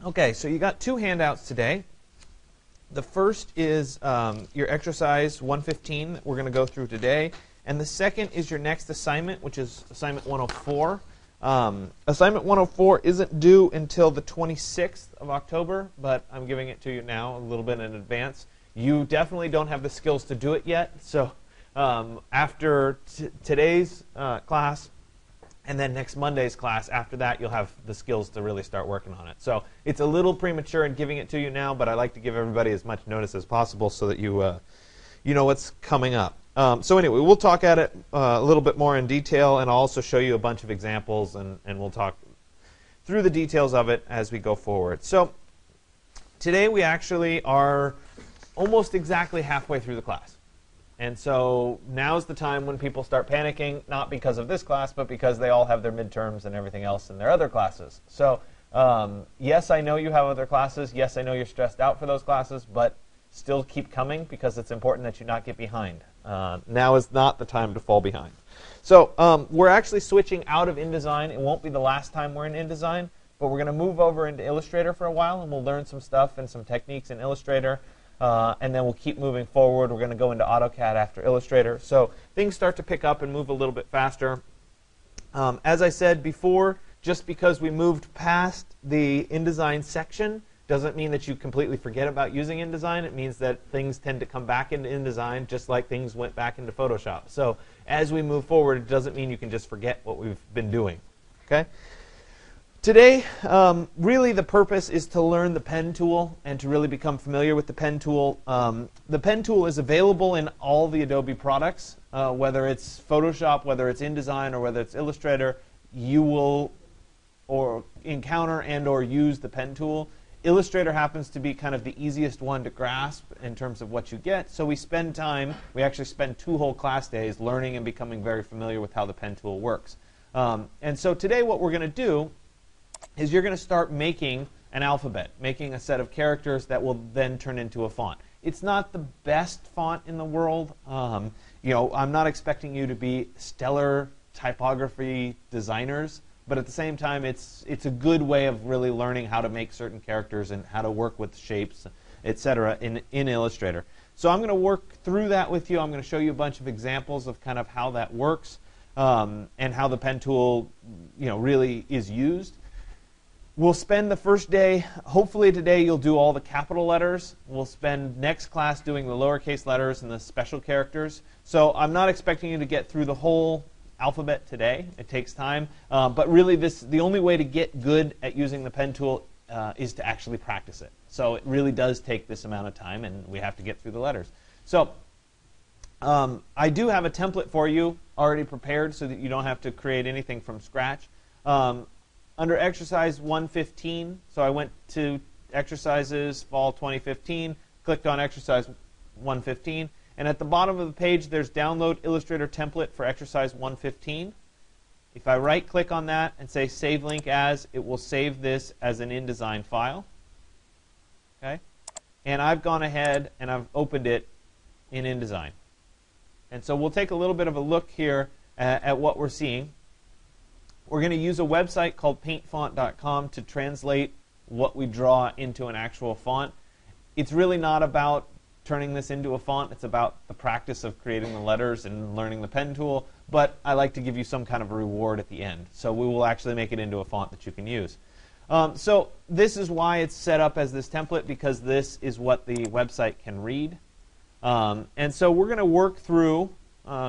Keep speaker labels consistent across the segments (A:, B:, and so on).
A: Okay, so you got two handouts today. The first is your exercise 115 that we're going to go through today. And the second is your next assignment, which is assignment 104. Assignment 104 isn't due until the 26th of October, but I'm giving it to you now a little bit in advance. You definitely don't have the skills to do it yet. So after today's class, and then next Monday's class, after that, you'll have the skills to really start working on it. So it's a little premature in giving it to you now, but I like to give everybody as much notice as possible so that you know what's coming up. So anyway, we'll talk at it a little bit more in detail, and I'll also show you a bunch of examples, and we'll talk through the details of it as we go forward. So today we actually are almost exactly halfway through the class. And so now's the time when people start panicking, not because of this class, but because they all have their midterms and everything else in their other classes. So yes, I know you have other classes. Yes, I know you're stressed out for those classes, but still keep coming because it's important that you not get behind. Now is not the time to fall behind. So we're actually switching out of InDesign. It won't be the last time we're in InDesign, but we're going to move over into Illustrator for a while, and we'll learn some stuff and some techniques in Illustrator. And then we'll keep moving forward. We're going to go into AutoCAD after Illustrator. So things start to pick up and move a little bit faster. As I said before, just because we moved past the InDesign section doesn't mean that you completely forget about using InDesign. It means that things tend to come back into InDesign just like things went back into Photoshop. So as we move forward, it doesn't mean you can just forget what we've been doing. Okay? Today, really the purpose is to learn the pen tool and to really become familiar with the pen tool. The pen tool is available in all the Adobe products, whether it's Photoshop, whether it's InDesign, or whether it's Illustrator. You will encounter and or use the pen tool. Illustrator happens to be kind of the easiest one to grasp in terms of what you get. So we spend time, we actually spend 2 whole class days learning and becoming very familiar with how the pen tool works. And so today what we're going to do is you're going to start making an alphabet, making a set of characters that will then turn into a font. It's not the best font in the world. I'm not expecting you to be stellar typography designers, but at the same time, it's a good way of really learning how to make certain characters and how to work with shapes, etc. in Illustrator. So I'm going to work through that with you. I'm going to show you a bunch of examples of kind of how that works and how the pen tool, really is used. We'll spend the first day, hopefully today you'll do all the capital letters. We'll spend next class doing the lowercase letters and the special characters. So I'm not expecting you to get through the whole alphabet today. It takes time. But really the only way to get good at using the pen tool is to actually practice it. So it really does take this amount of time, and we have to get through the letters. So I do have a template for you already prepared so that you don't have to create anything from scratch. Under exercise 115, so I went to exercises fall 2015, clicked on exercise 115, and at the bottom of the page there's download Illustrator template for exercise 115. If I right click on that and say save link as, it will save this as an InDesign file. Okay? And I've gone ahead and I've opened it in InDesign. And so we'll take a little bit of a look here at what we're seeing. We're going to use a website called paintfont.com to translate what we draw into an actual font. It's really not about turning this into a font. It's about the practice of creating the letters and learning the pen tool. But I like to give you some kind of a reward at the end. So we will actually make it into a font that you can use. So this is why it's set up as this template, because this is what the website can read. And so we're going to work through,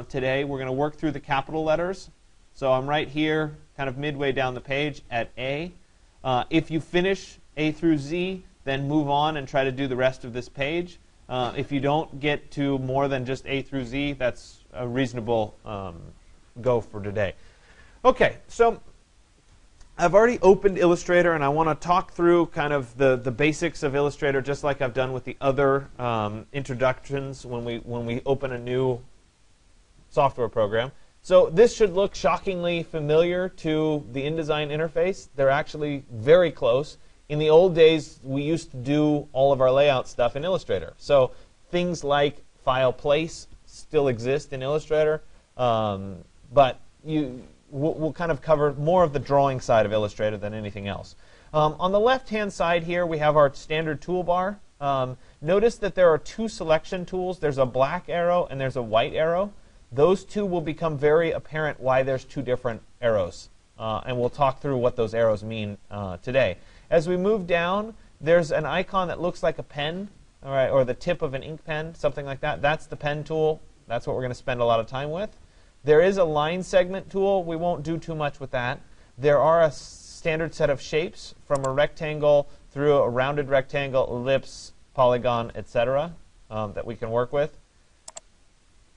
A: today, we're going to work through the capital letters. So I'm right here, kind of midway down the page at A. If you finish A through Z, then move on and try to do the rest of this page. If you don't get to more than just A through Z, that's a reasonable go for today. Okay, so I've already opened Illustrator, and I want to talk through kind of the basics of Illustrator, just like I've done with the other introductions when we open a new software program. So this should look shockingly familiar to the InDesign interface. They're actually very close. In the old days, we used to do all of our layout stuff in Illustrator. So things like file place still exist in Illustrator, but we'll kind of cover more of the drawing side of Illustrator than anything else. On the left-hand side here, we have our standard toolbar. Notice that there are two selection tools. There's a black arrow and there's a white arrow. Those two will become very apparent why there's two different arrows. And we'll talk through what those arrows mean today. As we move down, there's an icon that looks like a pen, all right, or the tip of an ink pen, something like that. That's the pen tool. That's what we're going to spend a lot of time with. There is a line segment tool. We won't do too much with that. There are a standard set of shapes from a rectangle through a rounded rectangle, ellipse, polygon, etc. That we can work with.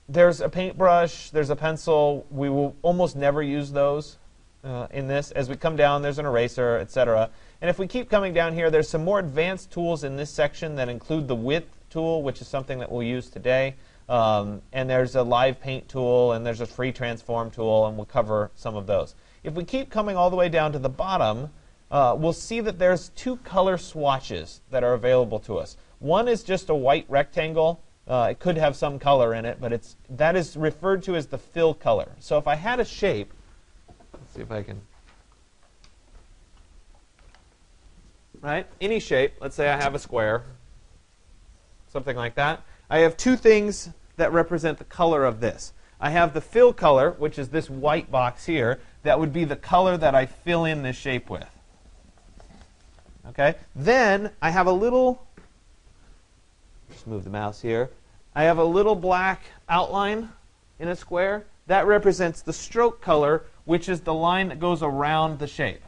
A: There's a paintbrush. There's a pencil. We will almost never use those in this. As we come down, there's an eraser, etc. And if we keep coming down here, there's some more advanced tools in this section that include the width tool, which is something that we'll use today. And there's a live paint tool, and there's a free transform tool, and we'll cover some of those. If we keep coming all the way down to the bottom, we'll see that there's two color swatches that are available to us. One is just a white rectangle. It could have some color in it, but that is referred to as the fill color. So if I had a shape, let's see if I can, right? Any shape. Let's say I have a square, something like that. I have two things that represent the color of this. I have the fill color, which is this white box here. That would be the color that I fill in this shape with. Okay? Then I have a little, just move the mouse here. I have a little black outline in a square. That represents the stroke color, which is the line that goes around the shape.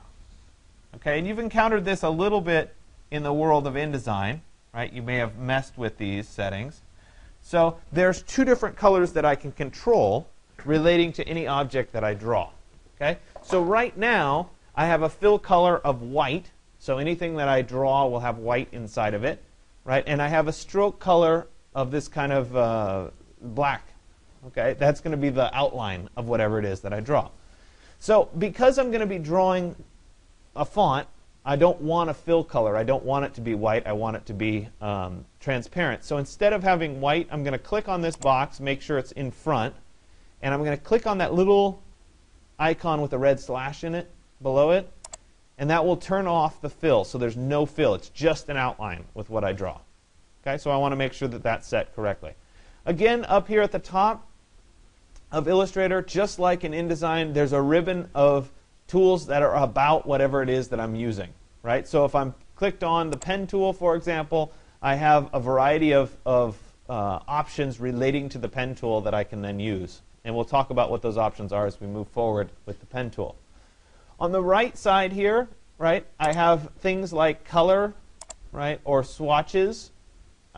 A: Okay? And you've encountered this a little bit in the world of InDesign. Right? You may have messed with these settings. So there's two different colors that I can control relating to any object that I draw. Okay? So right now, I have a fill color of white. So anything that I draw will have white inside of it. Right? And I have a stroke color of this kind of black. Okay? That's going to be the outline of whatever it is that I draw. So because I'm going to be drawing a font, I don't want a fill color. I don't want it to be white. I want it to be transparent. So instead of having white, I'm going to click on this box, make sure it's in front, and I'm going to click on that little icon with a red slash in it, below it, and that will turn off the fill. So there's no fill. It's just an outline with what I draw. Okay, so I want to make sure that that's set correctly. Again, up here at the top of Illustrator, just like in InDesign, there's a ribbon of tools that are about whatever it is that I'm using. Right? So if I'm clicked on the pen tool, for example, I have a variety of options relating to the pen tool that I can then use. And we'll talk about what those options are as we move forward with the pen tool. On the right side here, right, I have things like color, right, or swatches.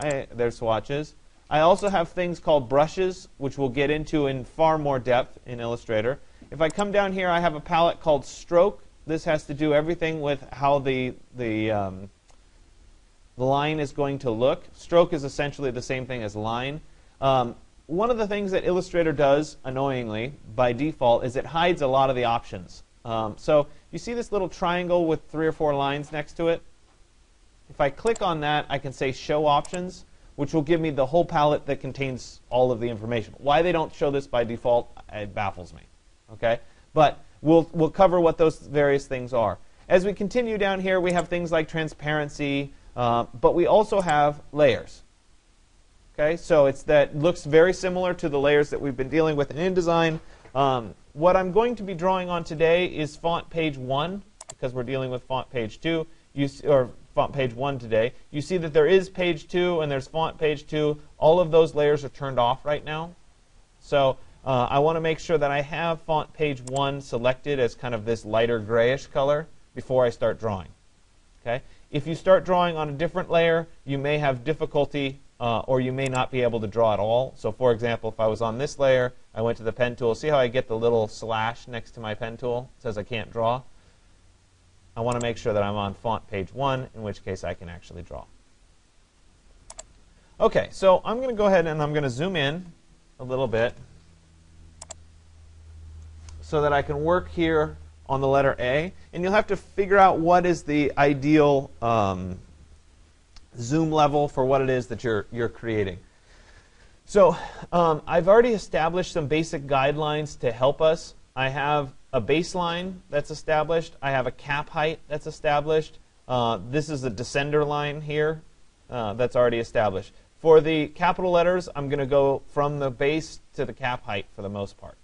A: There's swatches. I also have things called brushes, which we'll get into in far more depth in Illustrator. If I come down here, I have a palette called Stroke. This has to do everything with how the line is going to look. Stroke is essentially the same thing as line. One of the things that Illustrator does, annoyingly, by default, is it hides a lot of the options. So you see this little triangle with 3 or 4 lines next to it? If I click on that, I can say Show Options, which will give me the whole palette that contains all of the information. Why they don't show this by default, it baffles me. Okay? But we'll cover what those various things are. As we continue down here, we have things like transparency, but we also have layers. Okay? So that looks very similar to the layers that we've been dealing with in InDesign. What I'm going to be drawing on today is font page 1, because we're dealing with font page 2, or font page 1 today. You see that there is page 2 and there's font page 2. All of those layers are turned off right now. So I want to make sure that I have font page 1 selected as kind of this lighter grayish color before I start drawing. Okay? If you start drawing on a different layer, you may have difficulty or you may not be able to draw at all. So for example, if I was on this layer, I went to the pen tool. See how I get the little slash next to my pen tool? It says I can't draw. I want to make sure that I'm on font page 1, in which case I can actually draw. Okay, so I'm going to go ahead and I'm going to zoom in a little bit so that I can work here on the letter A. And you'll have to figure out what is the ideal zoom level for what it is that you're creating. So I've already established some basic guidelines to help us. I have a baseline that's established. I have a cap height that's established. This is a descender line here that's already established. For the capital letters, I'm going to go from the base to the cap height for the most part.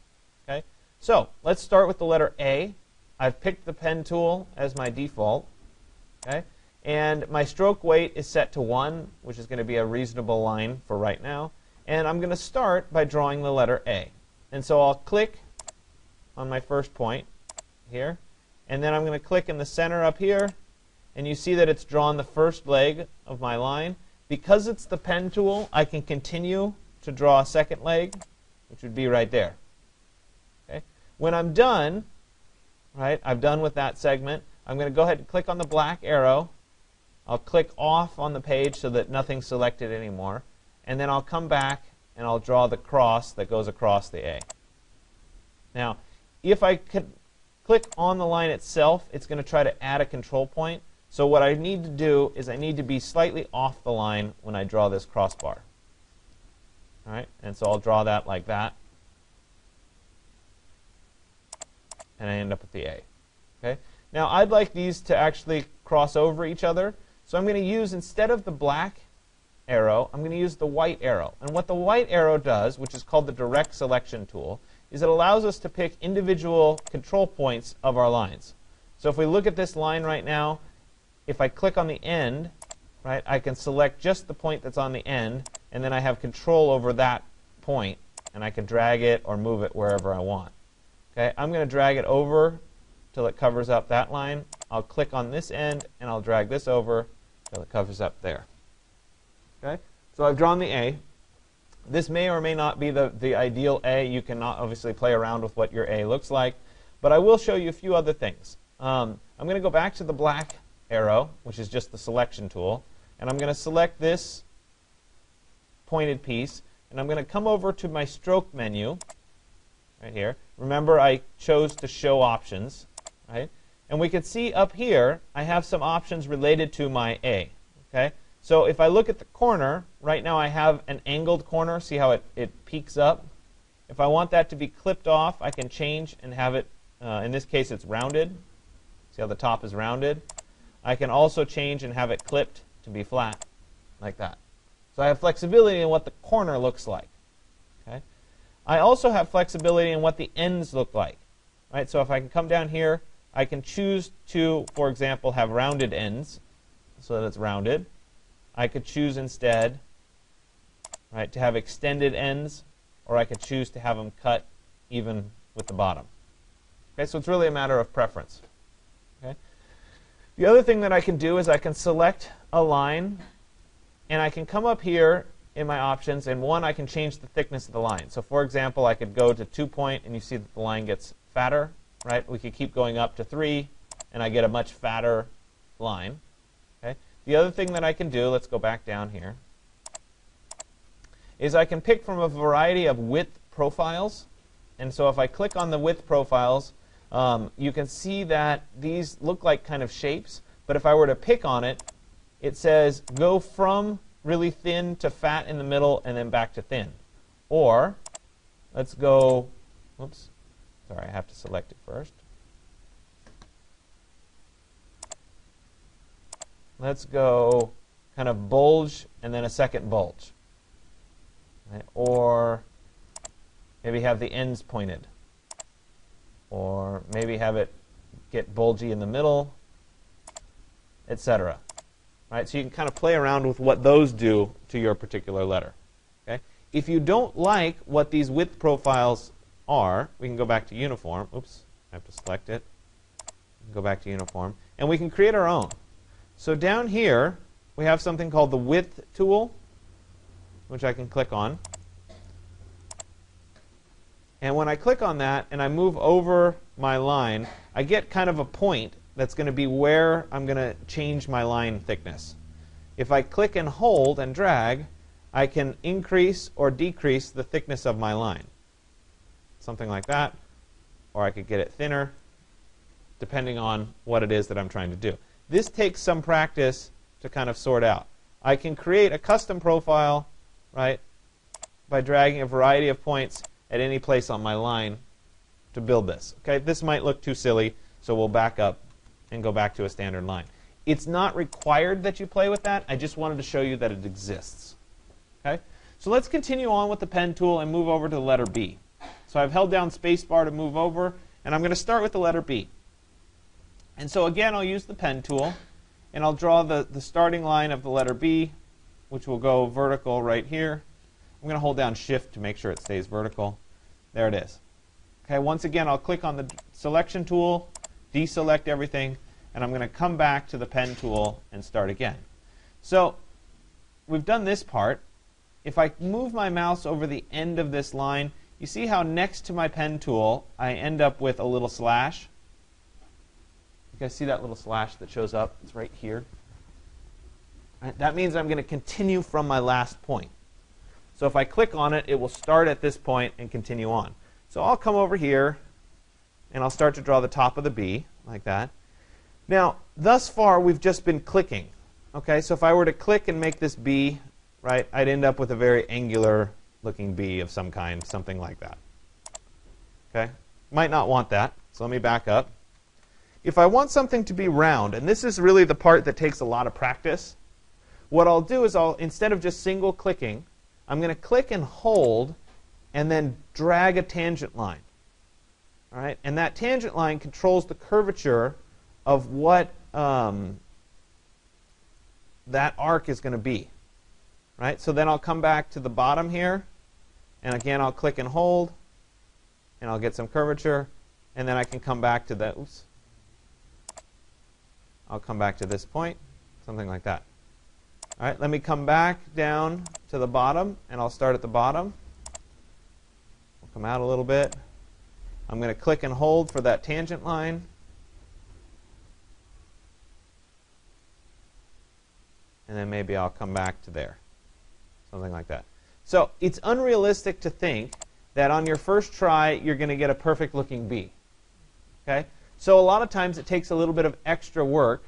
A: Okay? So let's start with the letter A. I've picked the pen tool as my default. Okay? And my stroke weight is set to 1, which is going to be a reasonable line for right now. And I'm going to start by drawing the letter A. And so I'll click on my first point here. And then I'm going to click in the center up here. And you see that it's drawn the first leg of my line. Because it's the pen tool, I can continue to draw a second leg, which would be right there. Okay? When I'm done, right, I'm done with that segment, I'm going to go ahead and click on the black arrow. I'll click off on the page so that nothing's selected anymore. And then I'll come back and I'll draw the cross that goes across the A. Now, if I could click on the line itself, it's going to try to add a control point. So what I need to do is I need to be slightly off the line when I draw this crossbar. All right? And so I'll draw that like that. And I end up with the A. Okay? Now, I'd like these to actually cross over each other. So I'm going to use, instead of the black arrow, I'm going to use the white arrow. And what the white arrow does, which is called the direct selection tool, is it allows us to pick individual control points of our lines. So if we look at this line right now, if I click on the end, right, I can select just the point that's on the end, and then I have control over that point, and I can drag it or move it wherever I want. Okay, I'm going to drag it over till it covers up that line. I'll click on this end, and I'll drag this over till it covers up there. Okay, so I've drawn the A. This may or may not be the ideal A. You cannot obviously play around with what your A looks like, but I will show you a few other things. I'm going to go back to the black arrow, which is just the selection tool, and I'm going to select this pointed piece, and I'm going to come over to my stroke menu right here. Remember, I chose to show options, right? And we can see up here I have some options related to my A. Okay? So if I look at the corner, right now I have an angled corner. See how it peaks up? If I want that to be clipped off, I can change and have it, in this case it's rounded. See how the top is rounded? I can also change and have it clipped to be flat, like that. So I have flexibility in what the corner looks like. Okay? I also have flexibility in what the ends look like. Right? So if I can come down here, I can choose to, for example, have rounded ends so that it's rounded. I could choose instead, right, to have extended ends, or I could choose to have them cut even with the bottom. Okay? So it's really a matter of preference. Okay? The other thing that I can do is I can select a line, and I can come up here in my options, and I can change the thickness of the line. So for example, I could go to 2 point, and you see that the line gets fatter. Right? We could keep going up to 3, and I get a much fatter line. Okay? The other thing that I can do, let's go back down here, is I can pick from a variety of width profiles. And so if I click on the width profiles, you can see that these look like kind of shapes, but if I were to pick on it, it says go from really thin to fat in the middle and then back to thin. Or let's go, oops, sorry, I have to select it first. Let's go kind of bulge and then a second bulge. Right? Or maybe have the ends pointed. Or maybe have it get bulgy in the middle, etc. Right? So you can kind of play around with what those do to your particular letter. Okay? If you don't like what these width profiles are, we can go back to uniform. Oops, I have to select it. Go back to uniform. And we can create our own. So down here, we have something called the width tool, which I can click on. And when I click on that and I move over my line, I get kind of a point that's going to be where I'm going to change my line thickness. If I click and hold and drag, I can increase or decrease the thickness of my line. Something like that. Or I could get it thinner, depending on what it is that I'm trying to do. This takes some practice to kind of sort out. I can create a custom profile, right, by dragging a variety of points at any place on my line to build this. Okay, this might look too silly, so we'll back up and go back to a standard line. It's not required that you play with that. I just wanted to show you that it exists. Okay, so let's continue on with the pen tool and move over to the letter B. So I've held down spacebar to move over, and I'm going to start with the letter B. And so again, I'll use the pen tool, and I'll draw the starting line of the letter B, which will go vertical right here. I'm going to hold down Shift to make sure it stays vertical. There it is. Okay, once again, I'll click on the selection tool, deselect everything, and I'm going to come back to the pen tool and start again. So we've done this part. If I move my mouse over the end of this line, you see how next to my pen tool, I end up with a little slash? You guys see that little slash that shows up? It's right here. Right, that means I'm going to continue from my last point. So if I click on it, it will start at this point and continue on. So I'll come over here, and I'll start to draw the top of the B, like that. Now, thus far, we've just been clicking. Okay, so if I were to click and make this B, right, I'd end up with a very angular-looking B of some kind, something like that. Okay, might not want that, so let me back up. If I want something to be round, and this is really the part that takes a lot of practice, what I'll do is instead of just single clicking, I'm going to click and hold and then drag a tangent line. All right? And that tangent line controls the curvature of what that arc is going to be. Right? So then I'll come back to the bottom here, and again I'll click and hold, and I'll get some curvature, and then I can come back to that. Oops. I'll come back to this point, something like that. All right, let me come back down to the bottom, and I'll start at the bottom. We'll come out a little bit. I'm going to click and hold for that tangent line. And then maybe I'll come back to there, something like that. So it's unrealistic to think that on your first try, you're going to get a perfect-looking B. Okay? So a lot of times it takes a little bit of extra work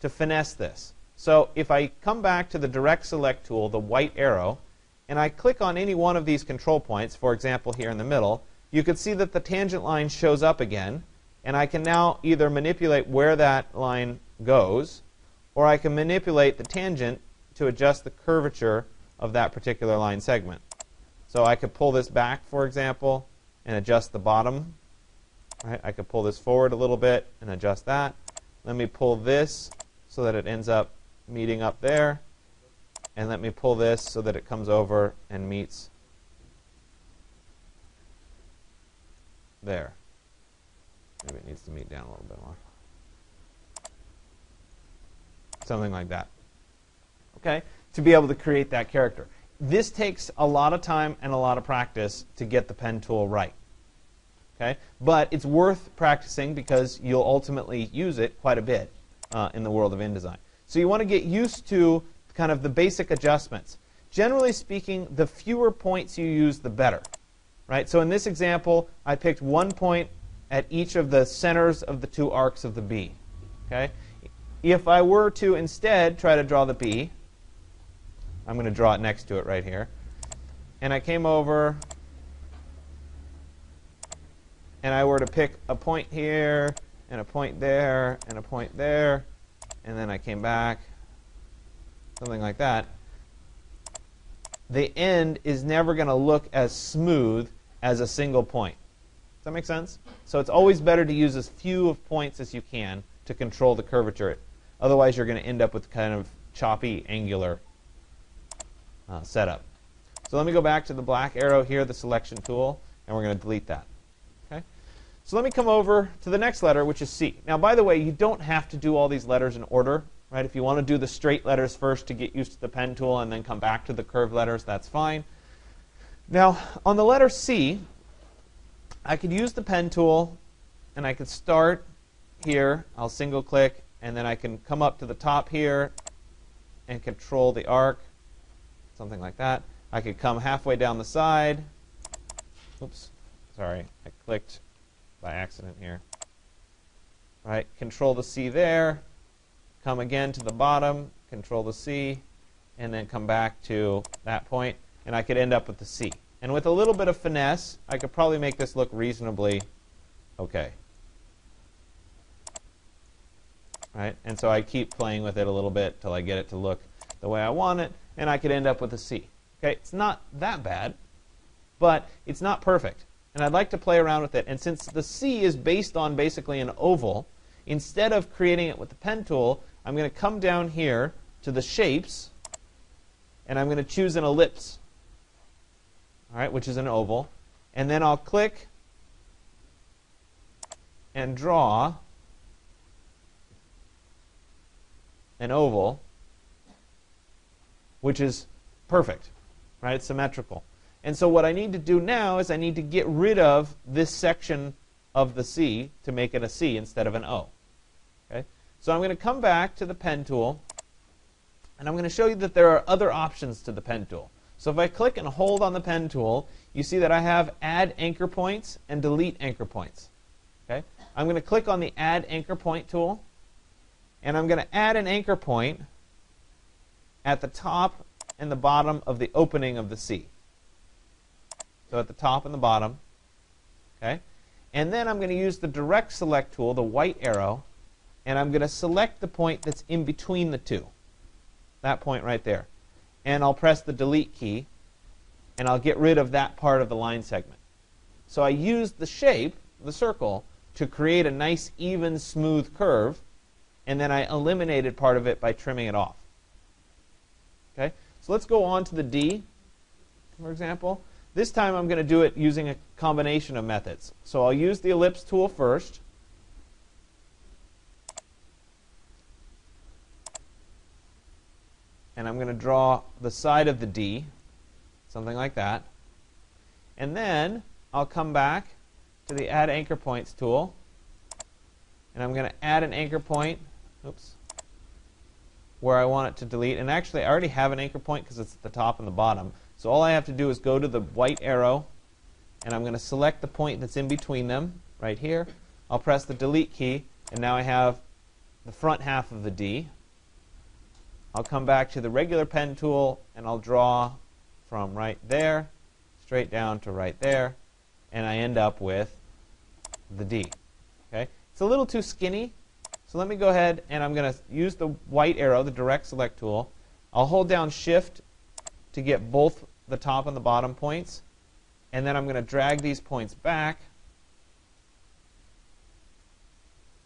A: to finesse this. So if I come back to the direct select tool, the white arrow, and I click on any one of these control points, for example here in the middle, you can see that the tangent line shows up again, and I can now either manipulate where that line goes, or I can manipulate the tangent to adjust the curvature of that particular line segment. So I could pull this back, for example, and adjust the bottom. Right? I could pull this forward a little bit and adjust that. Let me pull this so that it ends up meeting up there, and let me pull this so that it comes over and meets there. Maybe it needs to meet down a little bit more. Something like that. Okay? To be able to create that character. This takes a lot of time and a lot of practice to get the pen tool right. Okay? But it's worth practicing because you'll ultimately use it quite a bit in the world of InDesign. So you want to get used to kind of the basic adjustments. Generally speaking, the fewer points you use, the better. Right? So in this example, I picked 1 point at each of the centers of the two arcs of the B. Okay? If I were to instead try to draw the B, I'm going to draw it next to it right here. And I came over, and I were to pick a point here, and a point there, and a point there, and then I came back, something like that, the end is never going to look as smooth as a single point. Does that make sense? So it's always better to use as few of points as you can to control the curvature. Otherwise, you're going to end up with kind of choppy, angular setup. So let me go back to the black arrow here, the selection tool, and we're going to delete that. Okay? So let me come over to the next letter, which is C. Now, by the way, you don't have to do all these letters in order. Right? If you want to do the straight letters first to get used to the pen tool and then come back to the curved letters, that's fine. Now, on the letter C, I could use the pen tool, and I could start here. I'll single click, and then I can come up to the top here and control the arc, something like that. I could come halfway down the side. Oops, sorry, I clicked by accident here. Right, control the C there. Come again to the bottom, control the C, and then come back to that point, and I could end up with the C. And with a little bit of finesse, I could probably make this look reasonably OK. Right? And so I keep playing with it a little bit till I get it to look the way I want it, and I could end up with a C. Okay? It's not that bad, but it's not perfect. And I'd like to play around with it. And since the C is based on basically an oval, instead of creating it with the pen tool, I'm going to come down here to the shapes, and I'm going to choose an ellipse, all right, which is an oval. And then I'll click and draw an oval, which is perfect, right? It's symmetrical. And so what I need to do now is I need to get rid of this section of the C to make it a C instead of an O. Okay? So I'm going to come back to the pen tool, and I'm going to show you that there are other options to the pen tool. So if I click and hold on the pen tool, you see that I have add anchor points and delete anchor points. Okay? I'm going to click on the add anchor point tool, and I'm going to add an anchor point at the top and the bottom of the opening of the C. So at the top and the bottom. Okay? And then I'm going to use the direct select tool, the white arrow, and I'm going to select the point that's in between the two. That point right there. And I'll press the delete key, and I'll get rid of that part of the line segment. So I used the shape, the circle, to create a nice, even, smooth curve, and then I eliminated part of it by trimming it off. Okay? So let's go on to the D, for example. This time I'm going to do it using a combination of methods. So I'll use the ellipse tool first. And I'm going to draw the side of the D, something like that. And then I'll come back to the Add Anchor Points tool, and I'm going to add an anchor point, where I want it to delete. And actually, I already have an anchor point because it's at the top and the bottom. So all I have to do is go to the white arrow, and I'm going to select the point that's in between them, right here. I'll press the delete key, and now I have the front half of the D. I'll come back to the regular pen tool, and I'll draw from right there straight down to right there, and I end up with the D. Okay? It's a little too skinny, so let me go ahead and I'm going to use the white arrow, the direct select tool. I'll hold down Shift to get both the top and the bottom points, and then I'm going to drag these points back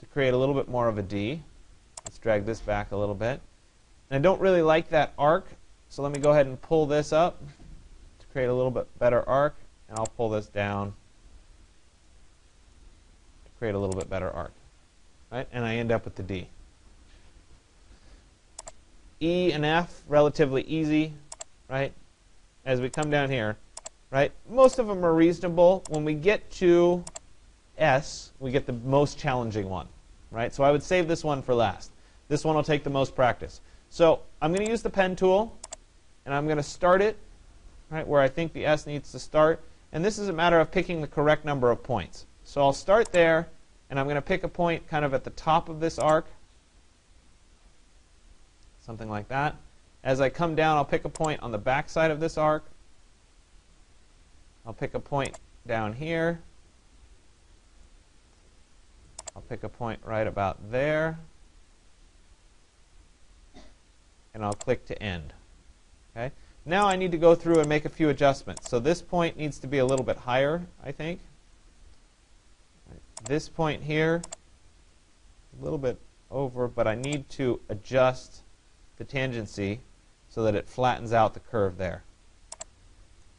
A: to create a little bit more of a D. Let's drag this back a little bit. And I don't really like that arc, so let me go ahead and pull this up to create a little bit better arc, and I'll pull this down to create a little bit better arc. Right? And I end up with the D. E and F, relatively easy, right? As we come down here, right? Most of them are reasonable. When we get to S, we get the most challenging one, right? So I would save this one for last. This one will take the most practice. So I'm going to use the pen tool, and I'm going to start it right where I think the S needs to start. And this is a matter of picking the correct number of points. So I'll start there, and I'm going to pick a point kind of at the top of this arc, something like that. As I come down, I'll pick a point on the back side of this arc. I'll pick a point down here. I'll pick a point right about there. And I'll click to end. Okay? Now I need to go through and make a few adjustments. So this point needs to be a little bit higher, I think. This point here, a little bit over, but I need to adjust the tangency so that it flattens out the curve there.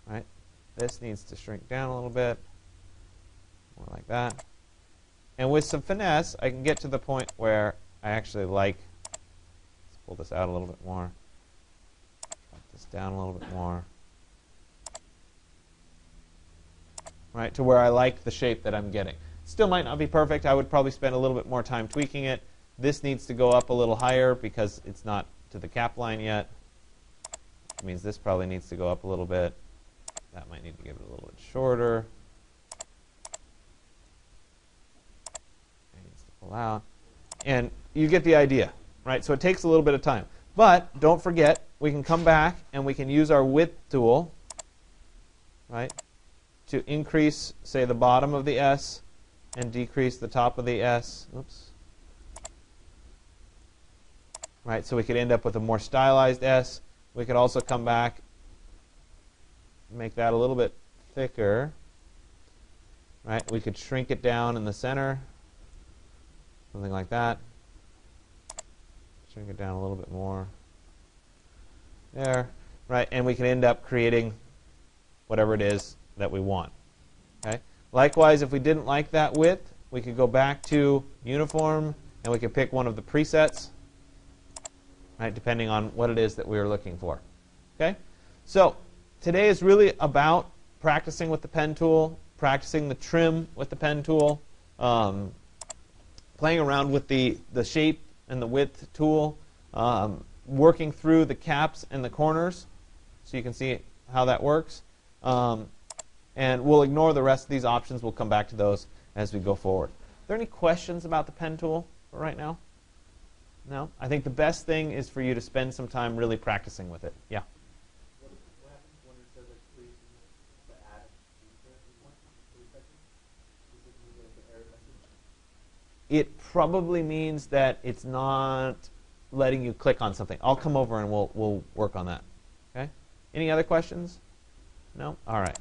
A: Right? This needs to shrink down a little bit, more like that. And with some finesse, I can get to the point where I actually like. Let's pull this out a little bit more. Drop this down a little bit more. Right, to where I like the shape that I'm getting. Still might not be perfect. I would probably spend a little bit more time tweaking it. This needs to go up a little higher because it's not to the cap line yet. It means this probably needs to go up a little bit. That might need to give it a little bit shorter. It needs to pull out. And you get the idea, right? So it takes a little bit of time. But don't forget, we can come back and we can use our width tool, right, to increase, say, the bottom of the S and decrease the top of the S. Oops. Right, so we could end up with a more stylized S. We could also come back, make that a little bit thicker. Right, we could shrink it down in the center, something like that. Shrink it down a little bit more. There, right, and we can end up creating whatever it is that we want. Okay. Likewise, if we didn't like that width, we could go back to Uniform, and we could pick one of the presets, right, depending on what it is that we were looking for. Okay. So today is really about practicing with the pen tool, practicing the trim with the pen tool, playing around with the shape and the width tool, working through the caps and the corners so you can see how that works. And we'll ignore the rest of these options. We'll come back to those as we go forward. Are there any questions about the pen tool for right now? No? I think the best thing is for you to spend some time really practicing with it. Yeah?
B: What happens when it says like creating the add feature at this point? 3 seconds? Does it mean like an error message?
A: It probably means that it's not letting you click on something. I'll come over and we'll work on that. Okay? Any other questions? No? All right.